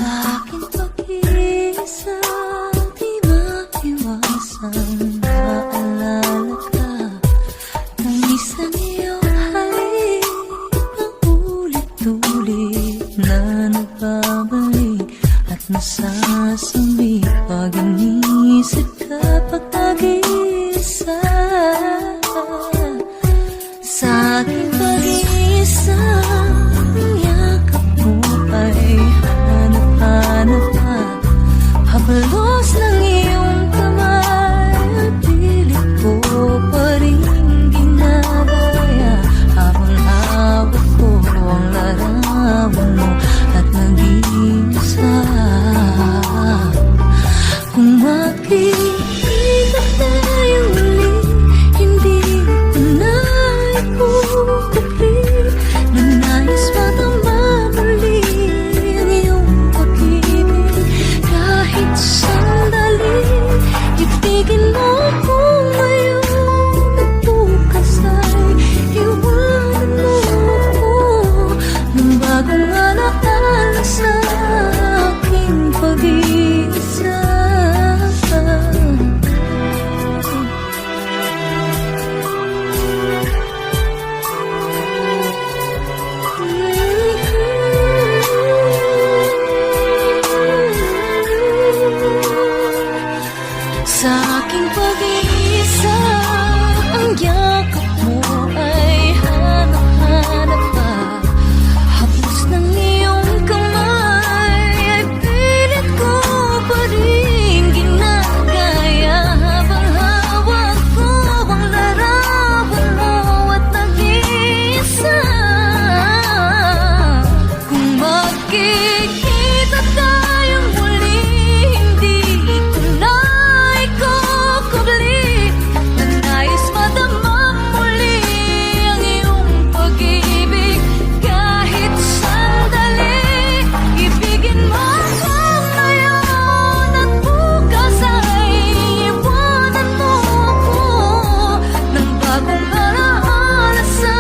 Sa'king pag-iisa, di maiwasan maalala ka ng isang iyong halik, paulit-ulit na nagbabalik at nasasumi pag inisip ka pag nag-iisa. Sa'king pag-iisa, ang yakap mo ay hanap-hanap ka. Habalos ng iyong kamay at pilit ko pa rin ginagaya. Habang hawak ko ang larawan mo at nag-iisa. Kung makikita tayong muli, hindi ko na ikukupli na nais matama muli ang iyong pag-ibig. Kahit sandali, ibigin mo ako ngayon at bukas ay iwanan mo ako ng bagong alaala sa aking pag-iisa. Sa aking pag-iisa, ang yakap mo ay hanap-hanap pa. Hapos ng iyong kamay ay pilit ko pa rin ginagaya. Habang hawak ko ang larawan mo at nag-iisa. Kung magkikita tayong muli, hindi ko na ikukubli na nais madama muli ang iyong pag-ibig. Kahit sandali, ibigin mo ako ngayon at bukas ay iwanan mo ako ng bagong alaala sa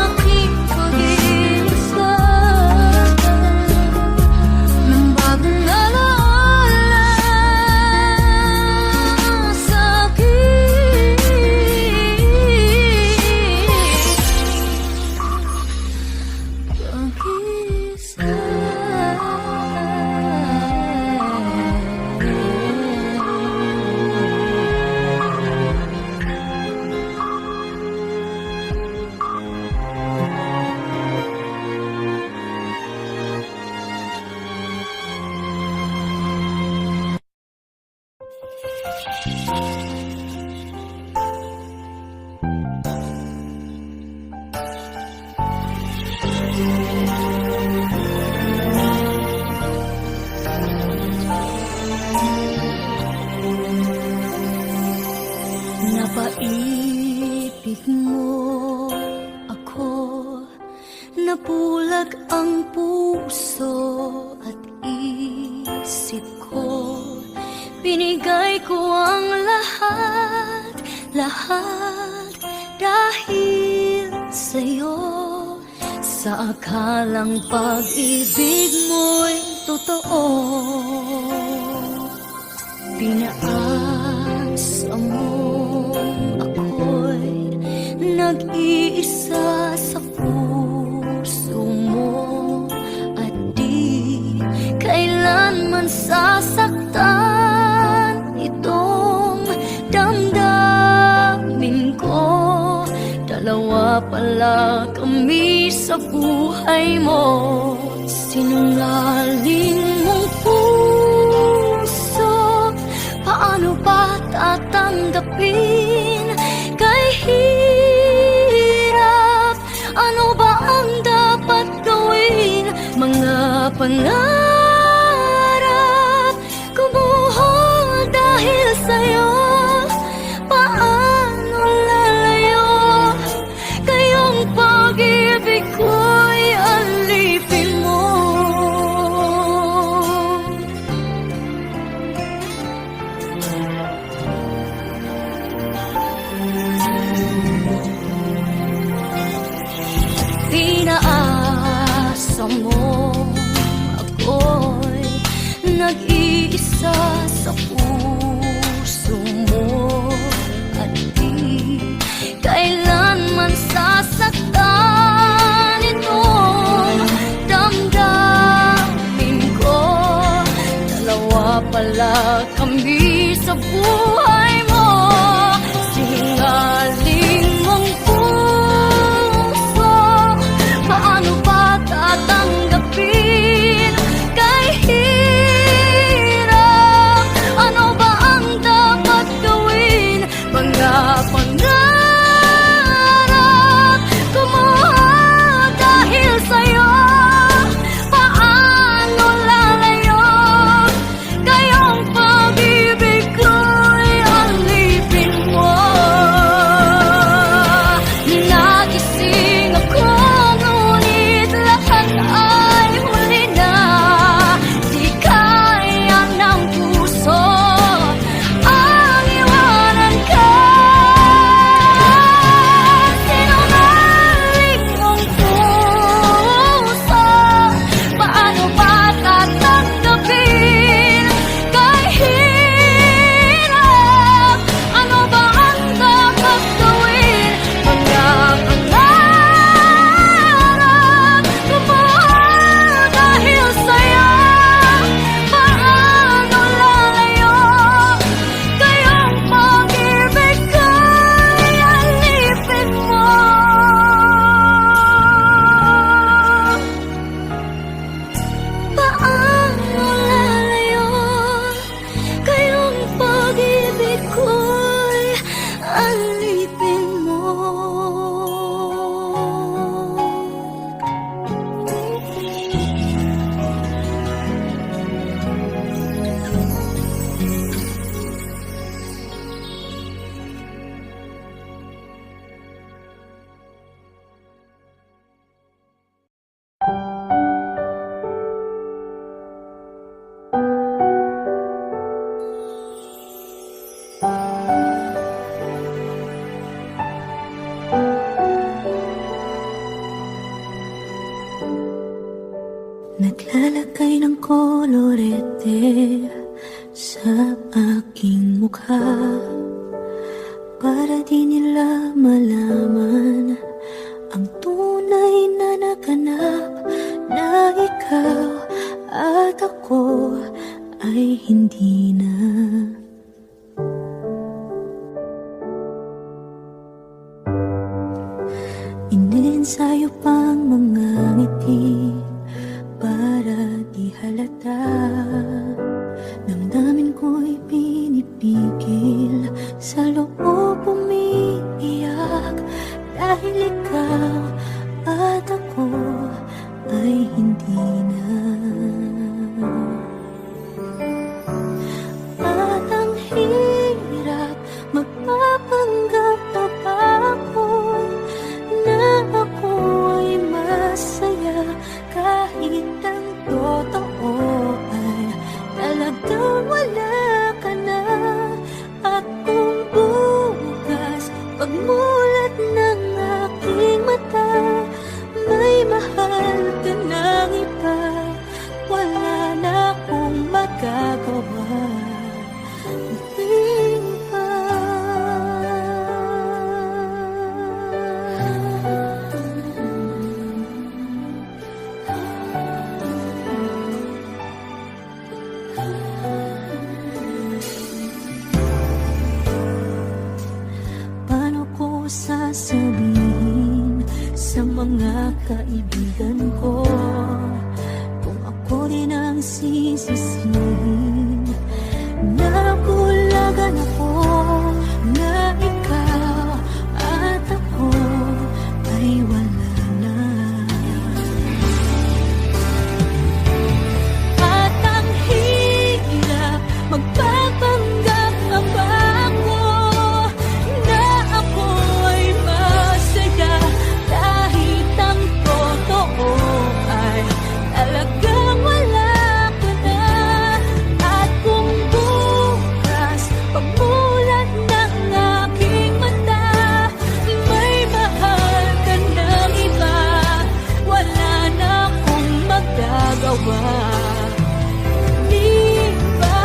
aking pag-iisa. Ng bagong alaala sa aking pag-iisa. Napaibig mo ako, nabulag ang puso at isip ko. Binigay ko ang lahat, lahat dahil sa'yo. Sa akalang pag-ibig mo'y totoo, pinaasa mo ako'y nag-iisa sa puso mo at di kailanman sasaktan itong damdamin ko. Dalawa pala kami sa buhay mo, sinungaling mong puso. Paano ba tatanggapin? Kay hirap, ano ba ang dapat gawin? Mga pangarap kumuhol dahil sa'yo. Paano lalayo? Kayong pag-ibig ko'y alipin mo. Pinaasa mo ako, isa sa puso mo at di kailanman sasaktan itong damdamin ko. Dalawa pala kami sa buhay mo, sinungaling mong puso. Paano ba tatanggapin kay hirap? Ano ba ang dapat gawin? Mga pangarap ko mo dahil sa'yo. Paano lalayo? Kayong pag-ibig ko'y alipin mo. Nagising ako, ngunit lahat ay huli na. Di kaya ng puso ang iwanan ka. Sinungaling mong puso, paano ba tatanggapin kay hirap? Ano ba ang dapat gawin? Mga pangarap ko mo dahil sa'yo. Paano lalayo? Kayong pag-ibig ko'y alipin mo. Paano lalayo? Kayong pag-ibig ko'y alipin mo. Naglalagay ng kolorete sa aking mukha para di nila malaman ang tunay na naganap, na ikaw at ako ay hindi na. Iniensayo pang mga ngiti para di halata. Damdamin ko'y pinipigil, sa loob umiiyak, dahil ikaw at ako ay hindi na. At ang hirap magpapanggap na ba ako na ako ay masaya, kahit ang totoo ay talagang wala ka na. At kung bukas pagmulat ng aking mata, may mahal ka ng iba, wala na akong magagawa. Di ba? Paano ko sasabihin sa mga kaibigan ko kung ako rin ang sisisihin? Nabulagan ako na ikaw at ako ay wala na. At ang hirap magpapanggap na ba ako na ako ay masaya, kahit ang totoo ay talagang wala ka na. At kung bukas pagmulat ng aking mata, may mahal ka ng iba, wala na akong magagawa. Di ba?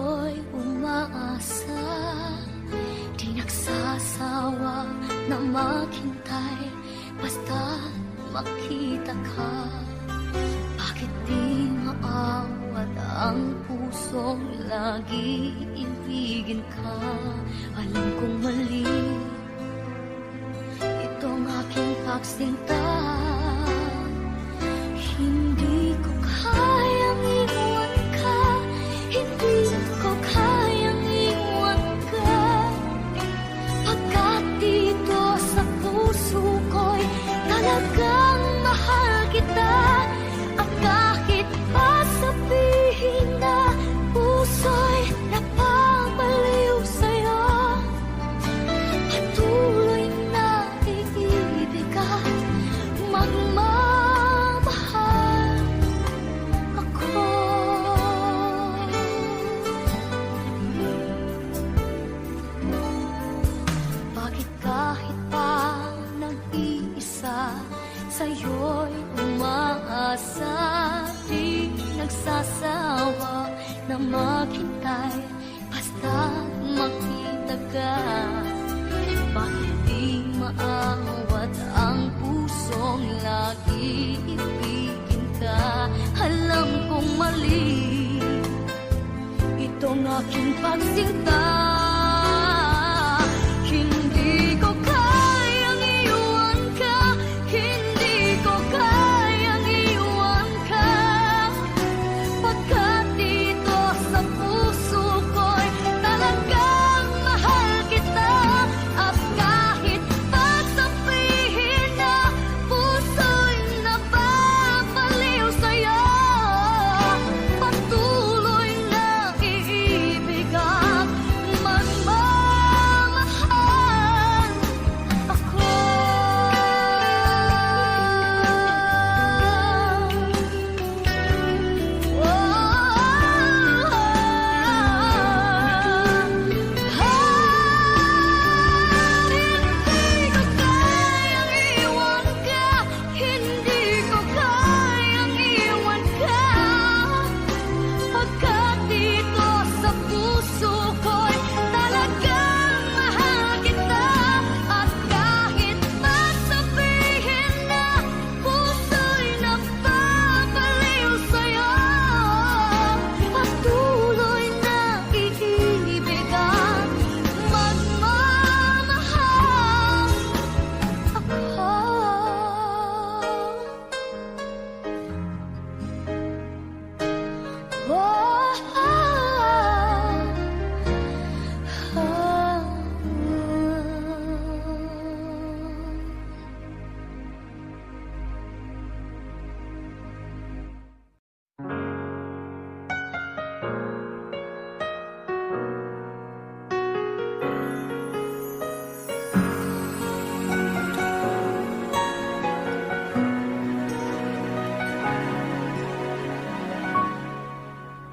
sa'yo'y umaasa, di nagsasawa na maghintay, basta makita ka. Bakit di maawat ang pusong lagi ibigin ka? Alam kong mali itong aking pagsinta. Hindi ko kayang iwan ka, hindi ko kayang iwan ka. Pagkat dito sa puso ko'y talagang mahal kita. At kahit pa sabihin na puso'y napapaliw sa'yo, patuloy na iibig at magmamahal ako. Bakit kahit pa nag-iisa, sa'yo'y umaasa, di nagsasawa na maghintay, basta makita ka. Bakit di maawat ang pusong lagi ibigin ka? Alam kong mali itong aking pagsinta. Hindi ko kayang iwan ka, hindi ko kayang iwan ka. Pagkat dito sa puso ko'y talagang mahal kita. At kahit pagsabihin na puso'y napapaliw sa'yo, patuloy na iibig at magmamahal ako. Hindi ko kayang iwan ka, pagkat dito sa puso ko'y talagang mahal kita. At kahit magsabihin na puso'y napapaliw sa'yo, patuloy na iibig at magmamahal ako.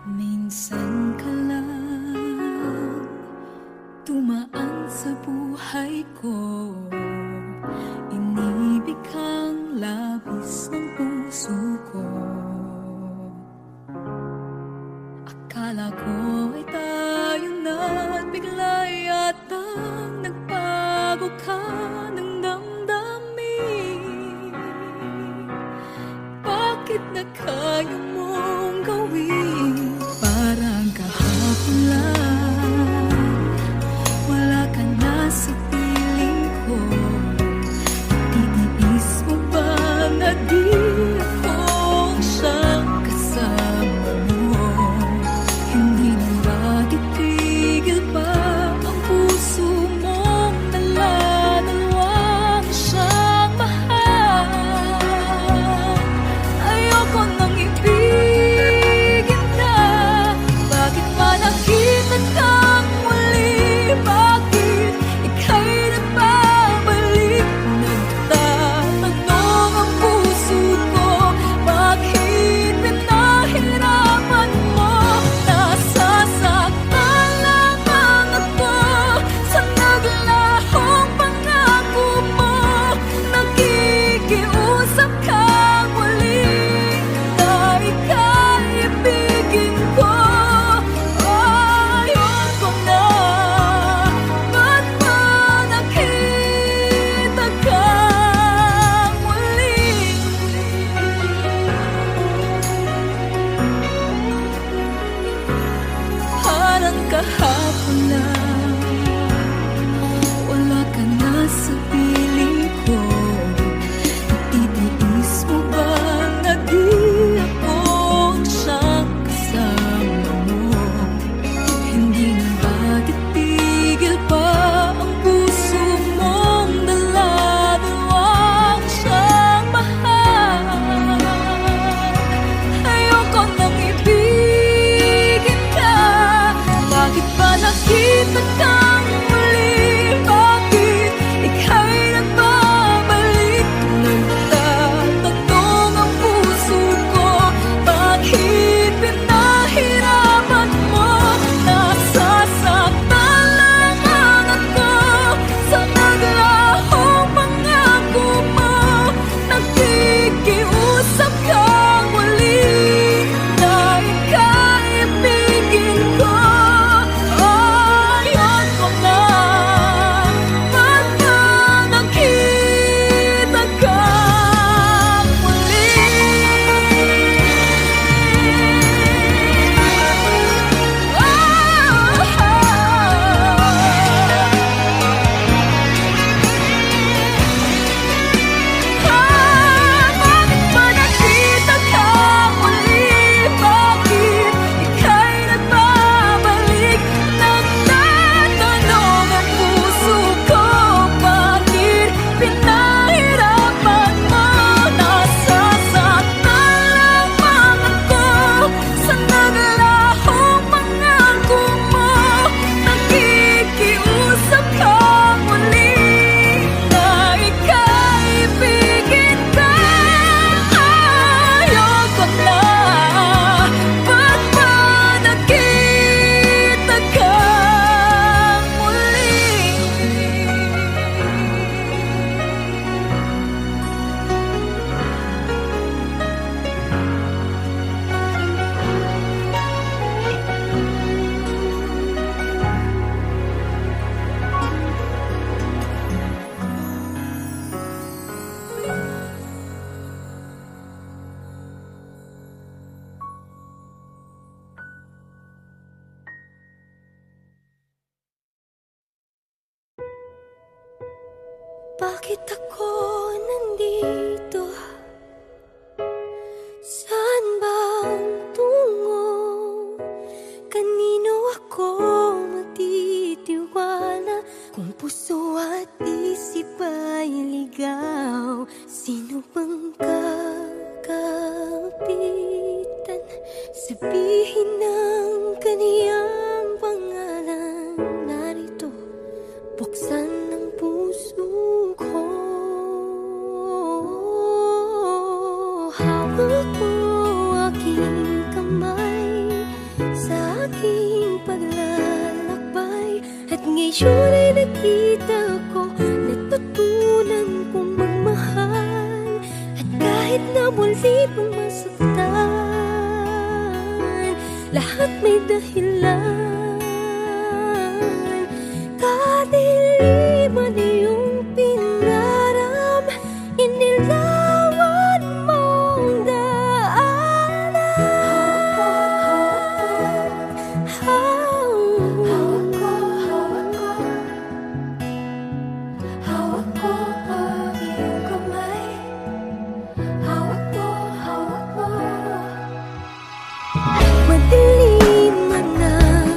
Minsan ka lang dumaan sa buhay ko, inibig kang labis ng puso ko. Akala ko ay tayo na at bigla yatang nagbago ka ng damdamin. Bakit na kaya mong gawin? Parang kahapon lang, wala ka na sa piling ko. Titiis mo ba na di ako siyang kasama mo? Hindi na ba titigil pa ang puso mong nalalawang siyang mahal? Ayoko nang ibigin ka, bakit pa nakita ka kahapon lang. Wala ka na sa piling ko. Ititiis mo ba na di ako siyang kasama mo? Hindi na ba titigil pa ang puso mong dala-dalawang siyang mahal? Ayoko nang ibigin ka. Bakit ba nakita kang muli? Bakit ika'y nagbabalik? Nagtatanong ang puso ko, bakit pinahirapan mo? Nasasaktan lang ako sa naglahong pangako mo. Nakikiusap kang muli na ika'y ibigin ko. Ayoko na. Ba't ba nakita kang muli? Bakit ba nakita kang muli? Bakit ika'y nagbabalik? Nagtatanong ang puso ko, bakit pinahirapan mo? Nasasaktan lamang ako sa naglahong pangako mo. Nakikiusap kang muli na ika'y ibigin ka. Ayoko na. Ba't ba nakita kang muli? Bakit ako nandito? Saan ba ang tungo? Kanino ako magtitiwala? Kung puso at isip ay ligaw, sino bang kakapitan? Sabihin ng kaniyang pangalan. Narito, buksan ng puso ko. Hawak mo aking kamay sa aking paglalakbay, at ngayon ay nakita ko, natutunan kong magmahal. At kahit na muli pang masaktan, lahat may dahilan. Kadiliman iyong pinaram, inilawan mong daanan. Hawak ko ang iyong kamay. Hawak mo. Madilim man ang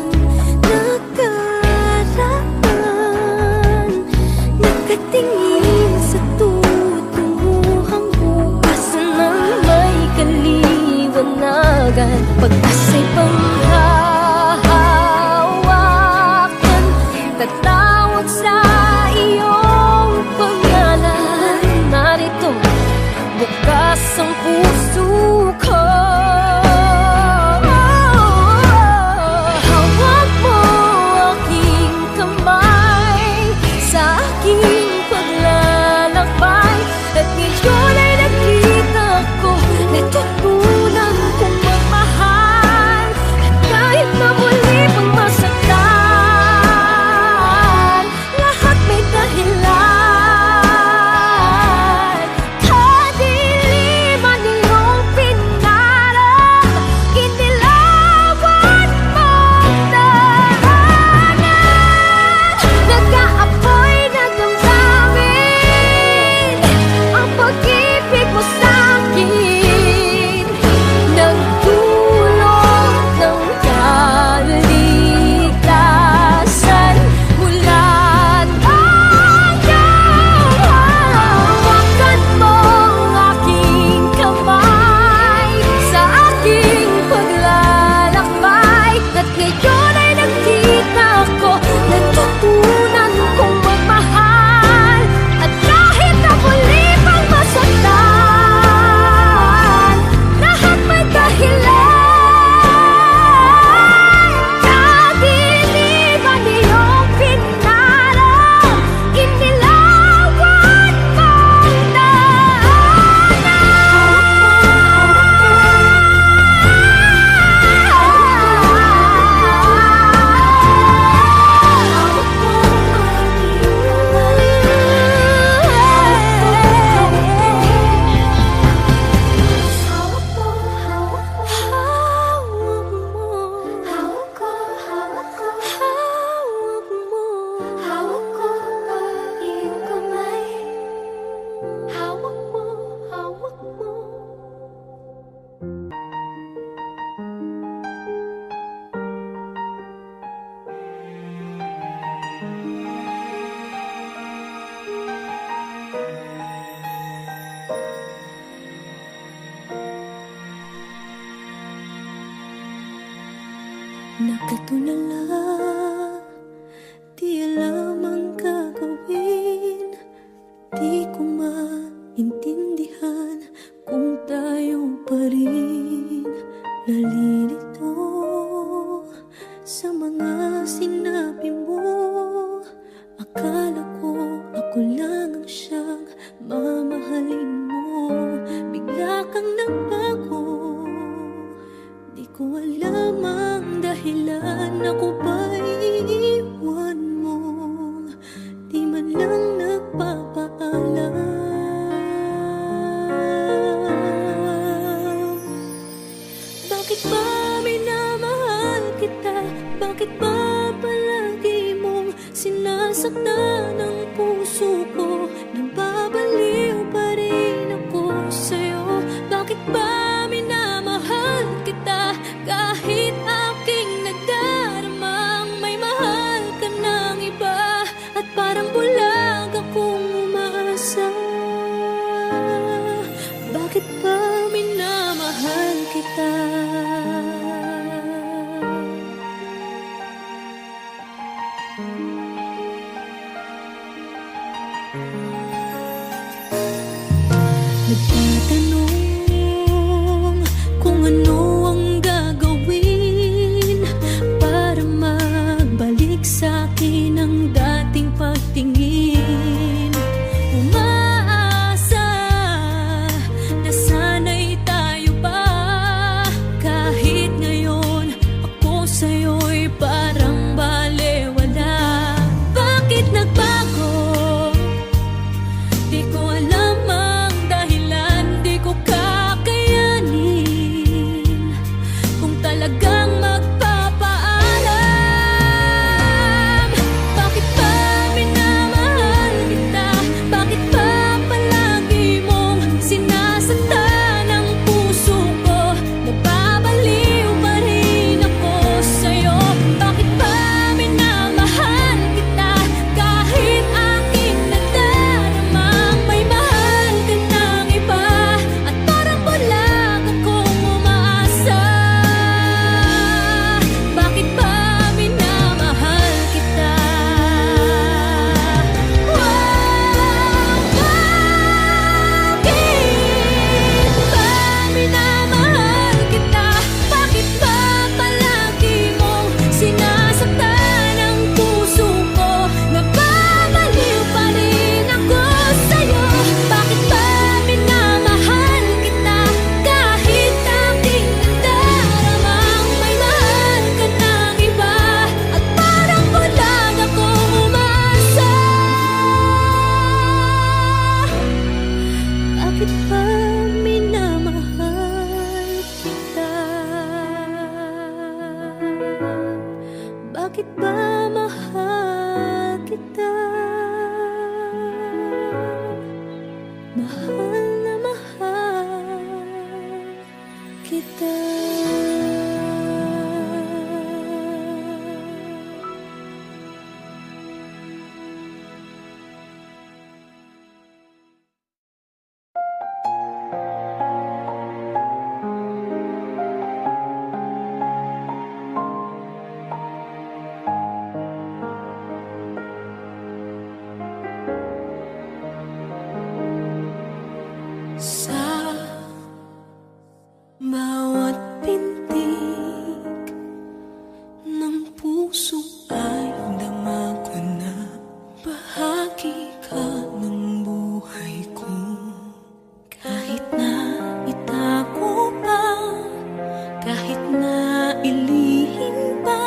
ako ba'y iiwan mo? Di man lang nagpapaalam. Bakit ba minamahal kita? Bakit ba palagi mong sinasaktan ang puso ko? Nababaliw pa rin ako sa'yo. Bakit ba minamahal kita? Kahit aking nadaramang may mahal ka ng iba, at parang bulag akong umaasa. Bakit ba minamahal kita? Nagtatanong kung ano ang gagawin para magbalik sa akin ang dating pagtingin. Umaasa na sana'y tayo pa, kahit ngayon ako sa'yo'y parang balewala. Bakit nagbago? Di ko alam ang dahilan, di ko kakayanin kung talagang magpapaalam. Bakit ba minamahal kita? Bakit ba palagi mong sinasaktan ang puso ko? Nababaliw pa rin ako sa'yo. Bakit ba minamahal kita? Kahit aking nadaramang may mahal ka ng iba, at parang bulag akong umaasa. Bakit ba minamahal kita? Bakit ba minamahal kita? Bakit ba palagi mong sinasaktan ang puso ko? Nababaliw pa rin ako sa'yo. Bakit ba minamahal kita? Kahit aking nadaramang may mahal ka ng iba, at parang bulag akong umaasa. Bakit ba minamahal kita? Bakit ba mahal kita? Mahal na mahal kita. Sa bawat pintig ng puso ay dama ko na bahagi ka ng buhay ko. Kahit na itago pa, kahit na ilihim pa,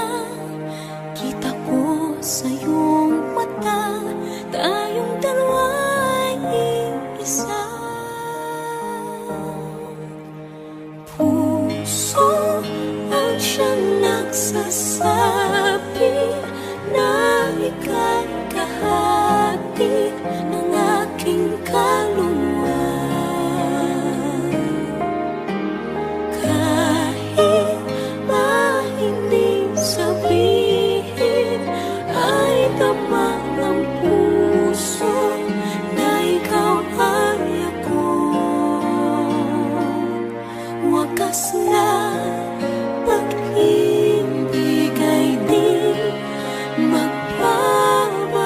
kita ko sa iyong mata, tayong dalawa'y iisa. Puso ang siyang nagsasabi na ika'y kahati ng aking kaluluwa. Kahit na hindi sabihin, ay tama ng puso na ikaw ay ako. Wakas na pag-ibig ay di magbabago.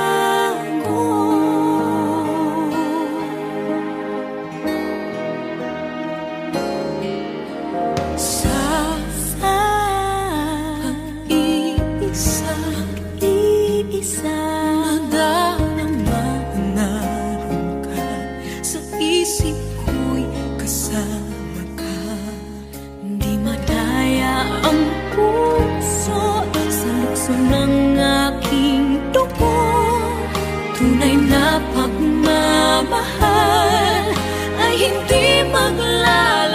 Sa pag-iisa, nadarama na naroon ka sa isip ko'y kasama ka. Di madaya ang puso sa puso ng aking dugo. Tunay na pagmamahal ay hindi maglalayas.